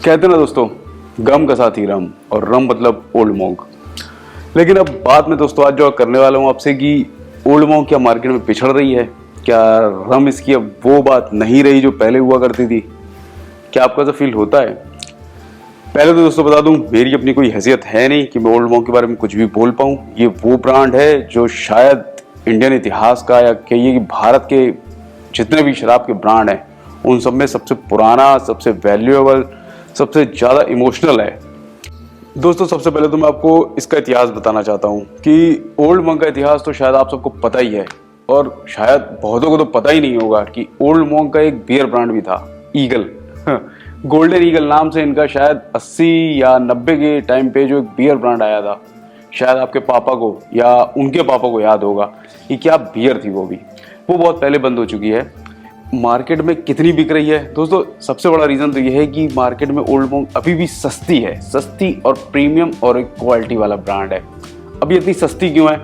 कहते ना दोस्तों, गम का साथी रम, और रम मतलब ओल्ड मॉन्क। लेकिन अब बात में दोस्तों आज जो करने वाला हूँ आपसे कि ओल्ड मॉन्क क्या मार्केट में पिछड़ रही है, क्या रम इसकी अब वो बात नहीं रही जो पहले हुआ करती थी। क्या आपको ऐसा फील होता है? पहले तो दोस्तों बता दूं, मेरी अपनी कोई हैसियत है नहीं कि मैं ओल्ड मॉन्क के बारे में कुछ भी बोल पाऊं। ये वो ब्रांड है जो शायद इंडियन इतिहास का, या कहिए कि भारत के जितने भी शराब के ब्रांड हैं उन सब में सबसे पुराना, सबसे वैल्यूएबल, सबसे ज़्यादा इमोशनल है। दोस्तों सबसे पहले तो मैं आपको इसका इतिहास बताना चाहता हूँ कि ओल्ड मॉन्क का इतिहास तो शायद आप सबको पता ही है, और शायद बहुतों को तो पता ही नहीं होगा कि ओल्ड मॉन्क का एक बियर ब्रांड भी था, ईगल। गोल्डन ईगल नाम से इनका शायद 80 या 90 के टाइम पे जो एक बियर ब्रांड आया था, शायद आपके पापा को या उनके पापा को याद होगा कि क्या बियर थी। वो बहुत पहले बंद हो चुकी है। मार्केट में कितनी बिक रही है दोस्तों? सबसे बड़ा रीज़न तो ये है कि मार्केट में ओल्ड मॉन्क अभी भी सस्ती है, सस्ती और प्रीमियम और एक क्वालिटी वाला ब्रांड है। अभी इतनी सस्ती क्यों है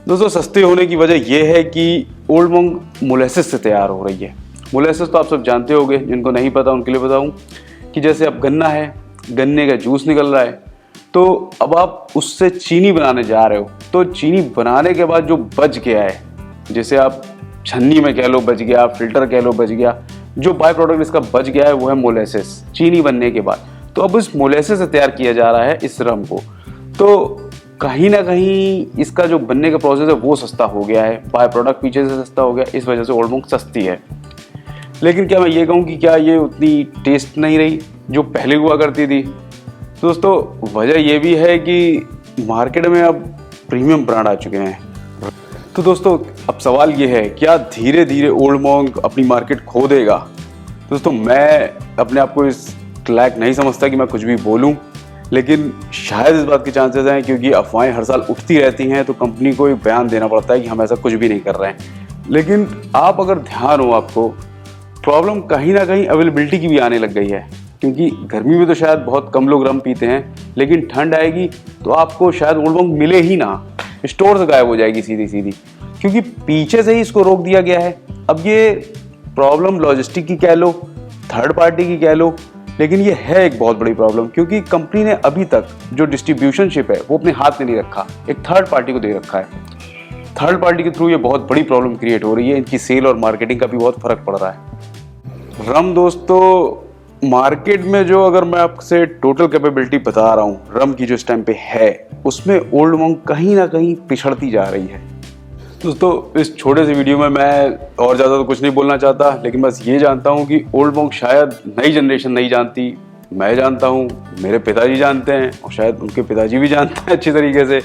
दोस्तों? सस्ते होने की वजह यह है कि ओल्ड मॉन्क मोलेसिस से तैयार हो रही है। मोलेसिस तो आप सब जानते होंगे, जिनको नहीं पता उनके लिए बताऊं कि जैसे अब गन्ना है, गन्ने का जूस निकल रहा है, तो अब आप उससे चीनी बनाने जा रहे हो, तो चीनी बनाने के बाद जो बच गया है, जैसे आप छन्नी में कह लो बच गया, फिल्टर कह लो बच गया, जो बाय प्रोडक्ट इसका बच गया है वो है मोलेसिस, चीनी बनने के बाद। तो अब इस मोलेसिस से तैयार किया जा रहा है इस रम को, तो कहीं ना कहीं इसका जो बनने का प्रोसेस है वो सस्ता हो गया है, बाय प्रोडक्ट पीछे से सस्ता हो गया, इस वजह से ओल्ड मॉन्क सस्ती है। लेकिन क्या मैं ये कहूँ कि क्या ये उतनी टेस्ट नहीं रही जो पहले हुआ करती थी? दोस्तों वजह ये भी है कि मार्केट में अब प्रीमियम ब्रांड आ चुके हैं। तो दोस्तों अब सवाल ये है, क्या धीरे धीरे ओल्ड मॉन्क अपनी मार्केट खो देगा? दोस्तों मैं अपने आप को इस लायक नहीं समझता कि मैं कुछ भी बोलूं, लेकिन शायद इस बात के चांसेस हैं, क्योंकि अफवाहें हर साल उठती रहती हैं तो कंपनी को एक बयान देना पड़ता है कि हम ऐसा कुछ भी नहीं कर रहे हैं। लेकिन आप अगर ध्यान हो, आपको प्रॉब्लम कहीं ना कहीं अवेलेबिलिटी की भी आने लग गई है, क्योंकि गर्मी में तो शायद बहुत कम लोग रम पीते हैं, लेकिन ठंड आएगी तो आपको शायद ओल्ड मॉन्क मिले ही ना, स्टोर से गायब हो जाएगी सीधी, क्योंकि पीछे से ही इसको रोक दिया गया है। अब ये प्रॉब्लम लॉजिस्टिक की कह लो, थर्ड पार्टी की कह लो, लेकिन ये है एक बहुत बड़ी प्रॉब्लम, क्योंकि कंपनी ने अभी तक जो डिस्ट्रीब्यूशनशिप है वो अपने हाथ में नहीं रखा, एक थर्ड पार्टी को दे रखा है। थर्ड पार्टी के थ्रू ये बहुत बड़ी प्रॉब्लम क्रिएट हो रही है, इनकी सेल और मार्केटिंग का भी बहुत फर्क पड़ रहा है। रम दोस्तों मार्केट में जो, अगर मैं आपसे टोटल कैपेबिलिटी बता रहा हूँ रम की जो इस टाइम पे है, उसमें ओल्ड मॉन्क कहीं ना कहीं पिछड़ती जा रही है। दोस्तों इस छोटे से वीडियो में मैं और ज़्यादा तो कुछ नहीं बोलना चाहता, लेकिन बस ये जानता हूँ कि ओल्ड मॉन्क शायद नई जनरेशन नहीं जानती, मैं जानता हूँ, मेरे पिताजी जानते हैं, और शायद उनके पिताजी भी जानते हैं अच्छी तरीके से।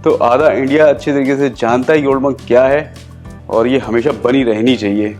तो आधा इंडिया अच्छी तरीके से जानता है कि ओल्ड मॉन्क क्या है, और ये हमेशा बनी रहनी चाहिए।